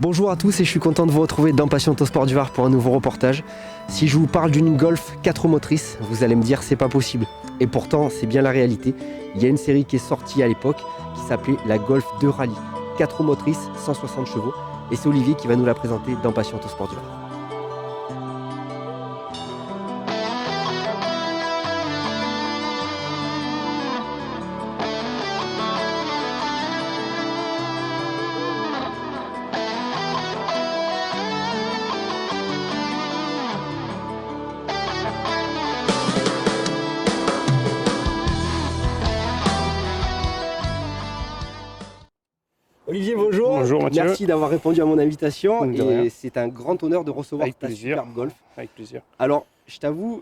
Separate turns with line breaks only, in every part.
Bonjour à tous et je suis content de vous retrouver dans Passion Autosport du Var pour un nouveau reportage. Si je vous parle d'une Golf 4 roues motrices, vous allez me dire c'est pas possible. Et pourtant c'est bien la réalité. Il y a une série qui est sortie à l'époque qui s'appelait la Golf 2 Rally. 4 roues motrices, 160 chevaux. Et c'est Olivier qui va nous la présenter dans Passion Autosport du Var. Olivier, bonjour.
Bonjour Mathieu.
Merci d'avoir répondu à mon invitation
De rien.
et c'est un grand honneur de recevoir
Avec
ta
plaisir.
superbe Golf.
Avec plaisir.
Alors, je t'avoue,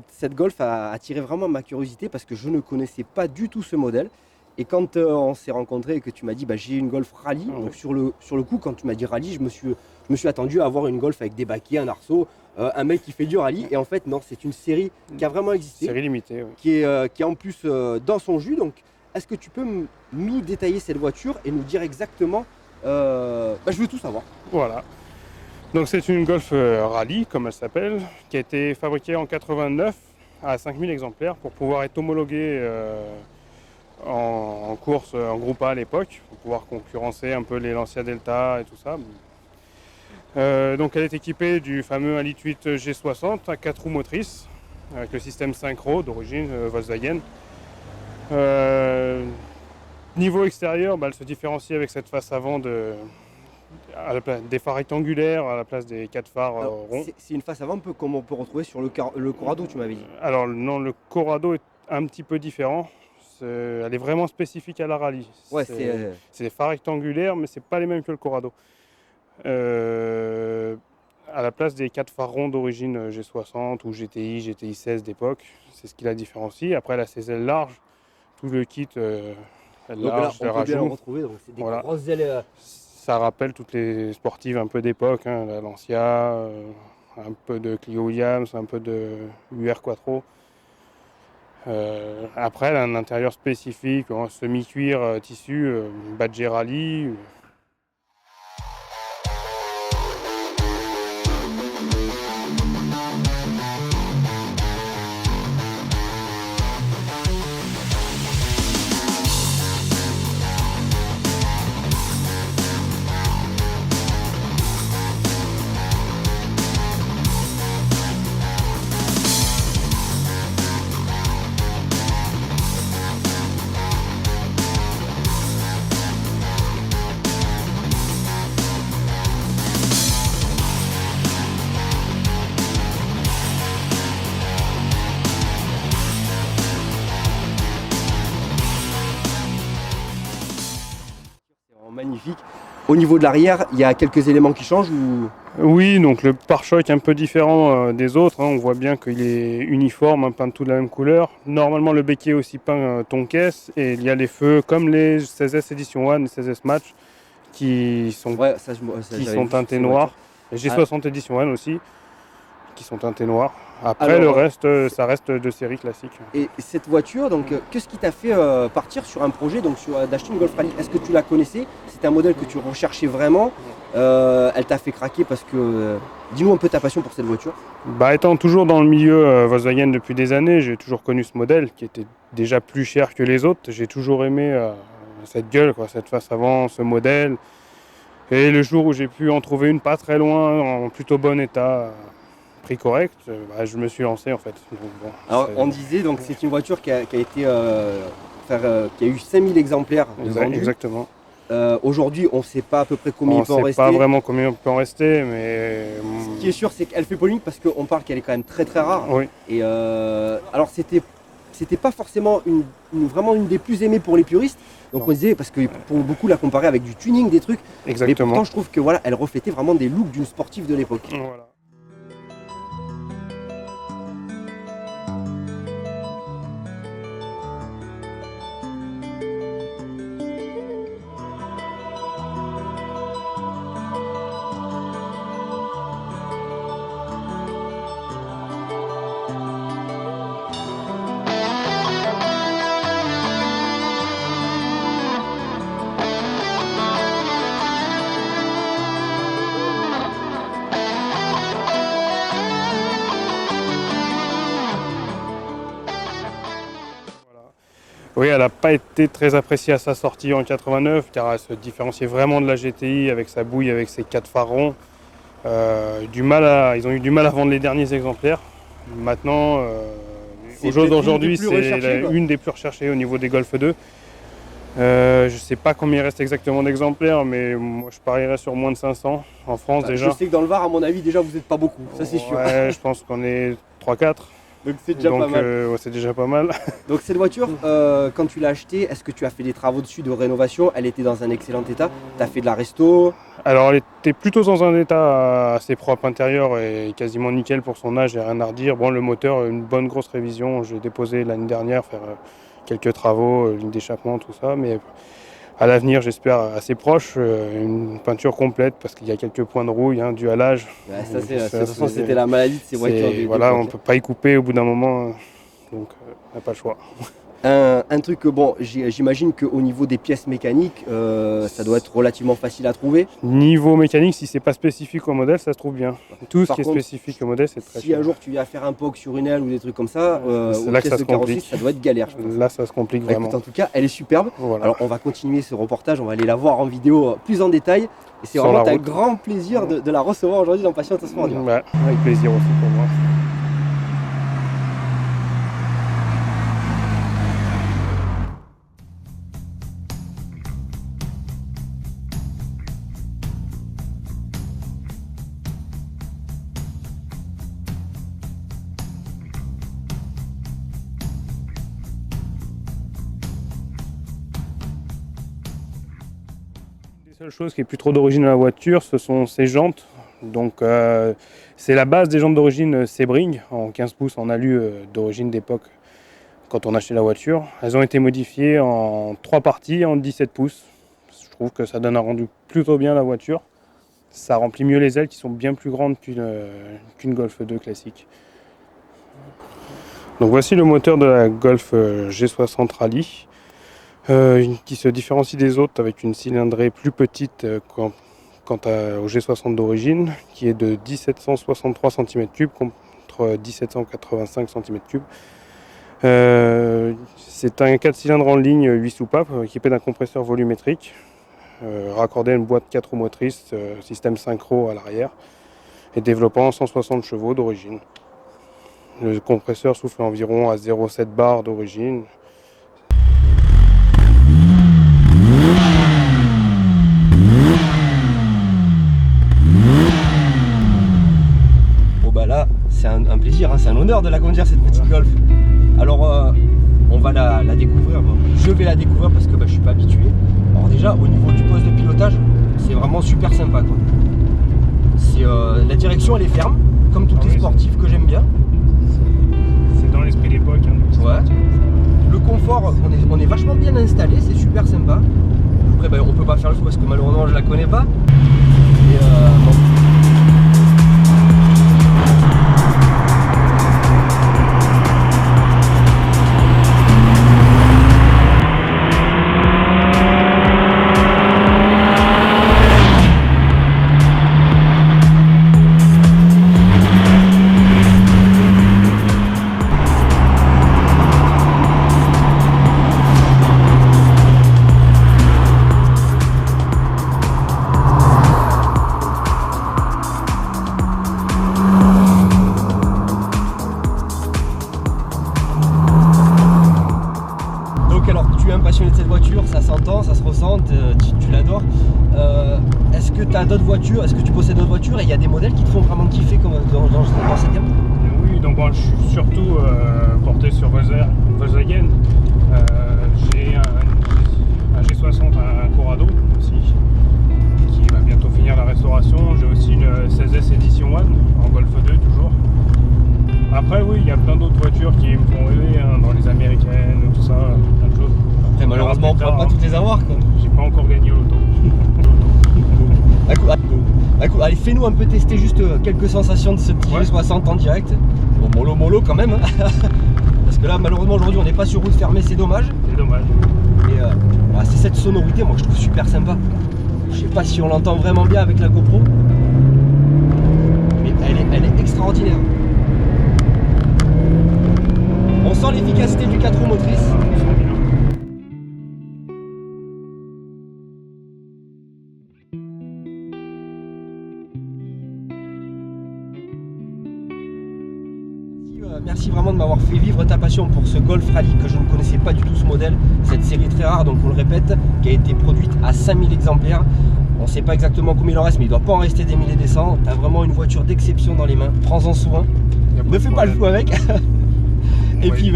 cette Golf a attiré vraiment ma curiosité parce que je ne connaissais pas du tout ce modèle. Et quand on s'est rencontrés et que tu m'as dit j'ai une Golf Rallye, donc sur le coup, quand tu m'as dit Rallye, je me suis attendu à avoir une Golf avec des baquets, un arceau, un mec qui fait du rallye. Et en fait, non, c'est une série qui a vraiment existé.
Série limitée, oui.
Qui est en plus dans son jus. Donc, est-ce que tu peux nous détailler cette voiture et nous dire exactement je veux tout savoir.
Voilà. Donc c'est une Golf Rallye, comme elle s'appelle, qui a été fabriquée en 89 à 5000 exemplaires pour pouvoir être homologuée en course en groupe A à l'époque, pour pouvoir concurrencer un peu les Lancia Delta et tout ça. Donc elle est équipée du fameux 1.8 G60 à 4 roues motrices, avec le système synchro d'origine Volkswagen. Niveau extérieur, elle se différencie avec cette face avant des phares rectangulaires à la place des 4 phares ronds.
C'est une face avant un peu comme on peut retrouver sur le Corrado, tu m'avais dit.
Alors non, le Corrado est un petit peu différent. Elle est vraiment spécifique à la rallye.
Ouais,
c'est des phares rectangulaires, mais c'est pas les mêmes que le Corrado. À la place des 4 phares ronds d'origine G60 ou GTI, GTI 16 d'époque, c'est ce qui la différencie. Après, elle a ses ailes larges, tout le kit ailes larges,
on peut bien le retrouver, donc c'est des grosses ailes.
Ça rappelle toutes les sportives un peu d'époque, la Lancia, un peu de Clio Williams, un peu de UR Quattro. Après, elle a un intérieur spécifique, semi-cuir, tissu, badge rallye.
Magnifique. Au niveau de l'arrière, il y a quelques éléments qui changent ou...
Oui, donc le pare-choc est un peu différent des autres. On voit bien qu'il est uniforme, peint tout de la même couleur. Normalement, le béquet est aussi peint ton caisse et il y a les feux comme les 16S Edition 1 et 16S Match qui sont teintés noirs. Les G60 Edition 1 aussi qui sont teintés noirs. Après, le reste, ça reste de série classique.
Et cette voiture, donc, qu'est-ce qui t'a fait partir sur un projet d'acheter une Golf Rallye? Est-ce que tu la connaissais? C'était un modèle que tu recherchais vraiment? Elle t'a fait craquer parce que... Dis-nous un peu ta passion pour cette voiture.
Étant toujours dans le milieu Volkswagen depuis des années, j'ai toujours connu ce modèle qui était déjà plus cher que les autres. J'ai toujours aimé cette gueule, cette face avant, ce modèle. Et le jour où j'ai pu en trouver une pas très loin, en plutôt bon état, prix correct, je me suis lancé en fait. Donc,
alors on disait, donc c'est une voiture qui a eu 5000 exemplaires vendus.
Exactement.
Aujourd'hui, on ne sait pas à peu près combien il peut en rester.
On ne sait pas vraiment combien il peut en rester, mais...
Ce qui est sûr, c'est qu'elle fait polémique parce qu'on parle qu'elle est quand même très très rare.
Oui.
Et alors c'était pas forcément vraiment une des plus aimées pour les puristes. Donc on disait, parce que pour beaucoup la comparer avec du tuning, des trucs.
Exactement.
Mais pourtant je trouve que elle reflétait vraiment des looks d'une sportive de l'époque.
Voilà. Oui, elle n'a pas été très appréciée à sa sortie en 89 car elle se différenciait vraiment de la GTI avec sa bouille, avec ses 4 phares ronds. Ils ont eu du mal à vendre les derniers exemplaires. Maintenant, aujourd'hui, c'est une des plus recherchées au niveau des Golf 2. Je ne sais pas combien il reste exactement d'exemplaires, mais moi, je parierais sur moins de 500 en France déjà.
Je sais que dans le Var, à mon avis, déjà vous n'êtes pas beaucoup, ça c'est sûr.
Ouais, je pense qu'on est 3-4.
Donc c'est déjà pas mal.
C'est déjà pas mal.
Donc cette voiture, quand tu l'as achetée, est-ce que tu as fait des travaux dessus de rénovation? Elle était dans un excellent état? Tu as fait de la resto?
Alors elle était plutôt dans un état assez propre intérieur et quasiment nickel pour son âge, et rien à redire. Bon, le moteur, une bonne grosse révision, j'ai déposé l'année dernière, faire quelques travaux, ligne d'échappement, tout ça, mais à l'avenir, j'espère assez proche, une peinture complète parce qu'il y a quelques points de rouille dus à l'âge.
Ouais, de toute façon, c'était la maladie de ces voitures.
Voilà, on ne peut pas y couper au bout d'un moment, donc on n'a pas le choix.
Un truc, bon, j'imagine qu'au niveau des pièces mécaniques, ça doit être relativement facile à trouver.
Niveau mécanique, si c'est pas spécifique au modèle, ça se trouve bien. Tout ce qui est spécifique au modèle, c'est très cher.
Si un jour tu viens faire un POC sur une aile ou des trucs comme ça,
c'est là que ça se complique.
Ça doit être galère.
Là, ça se complique vraiment.
Écoute, en tout cas, elle est superbe.
Voilà.
Alors, on va continuer ce reportage, on va aller la voir en vidéo plus en détail. Et c'est vraiment un grand plaisir de la recevoir aujourd'hui dans Passion Autosport.
Ouais, avec plaisir aussi pour moi. La seule chose qui est plus trop d'origine de la voiture, ce sont ses jantes. Donc c'est la base des jantes d'origine Sebring en 15 pouces en alu d'origine d'époque quand on achetait la voiture. Elles ont été modifiées en 3 parties en 17 pouces. Je trouve que ça donne un rendu plutôt bien à la voiture. Ça remplit mieux les ailes qui sont bien plus grandes qu'une Golf 2 classique. Donc voici le moteur de la Golf G60 Rally. Qui se différencie des autres avec une cylindrée plus petite quant au G60 d'origine, qui est de 1763 cm3 contre 1785 cm3. C'est un 4 cylindres en ligne 8 soupapes équipé d'un compresseur volumétrique, raccordé à une boîte 4 roues motrices, système synchro à l'arrière, et développant 160 chevaux d'origine. Le compresseur souffle environ à 0,7 bar d'origine.
Là, c'est un plaisir, c'est un honneur de la conduire cette petite Golf. Alors, on va la découvrir. Je vais la découvrir parce que je ne suis pas habitué. Alors déjà, au niveau du poste de pilotage, c'est vraiment super sympa, quoi. La direction, elle est ferme, comme toutes les sportives que j'aime bien.
C'est dans l'esprit d'époque.
Ouais. Le confort, on est vachement bien installé, c'est super sympa. Après, on peut pas faire le fou parce que malheureusement, je la connais pas. Et, bon. Passionné de cette voiture, ça s'entend, ça se ressent, tu l'adores. Est-ce que tu as d'autres voitures, est-ce que tu possèdes d'autres voitures et il y a des modèles qui te font vraiment kiffer comme dans cette gamme?
Oui, donc moi je suis surtout porté sur Volkswagen. J'ai un G60, un Corrado aussi, qui va bientôt finir la restauration. J'ai aussi une 16S Edition One en Golf 2 toujours. Après oui, il y a plein d'autres voitures qui me font rêver, dans les américaines, tout ça, plein de choses.
Après malheureusement on ne pourra pas toutes les avoir, quoi.
J'ai pas encore gagné au loto.
Allez, fais-nous un peu tester juste quelques sensations de ce petit G60 en direct. Bon, mollo quand même. Parce que là malheureusement aujourd'hui on n'est pas sur route fermée, c'est dommage.
C'est dommage.
Et c'est cette sonorité moi que je trouve super sympa. Je sais pas si on l'entend vraiment bien avec la GoPro. Mais elle est extraordinaire. On sent l'efficacité du 4 roues motrices. merci vraiment de m'avoir fait vivre ta passion pour ce Golf Rally que je ne connaissais pas du tout ce modèle. Cette série très rare, donc on le répète, qui a été produite à 5000 exemplaires. On ne sait pas exactement combien il en reste, mais il ne doit pas en rester des milliers et des cents. Tu as vraiment une voiture d'exception dans les mains. Prends-en soin. Ne fais pas le fou avec. Et puis,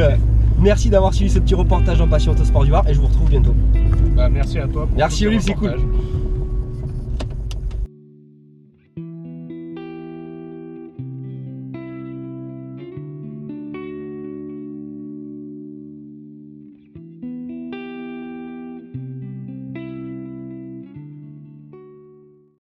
merci d'avoir suivi ce petit reportage en Passion Autosport du Var et je vous retrouve bientôt.
Merci à toi.
Merci Olive, c'est cool.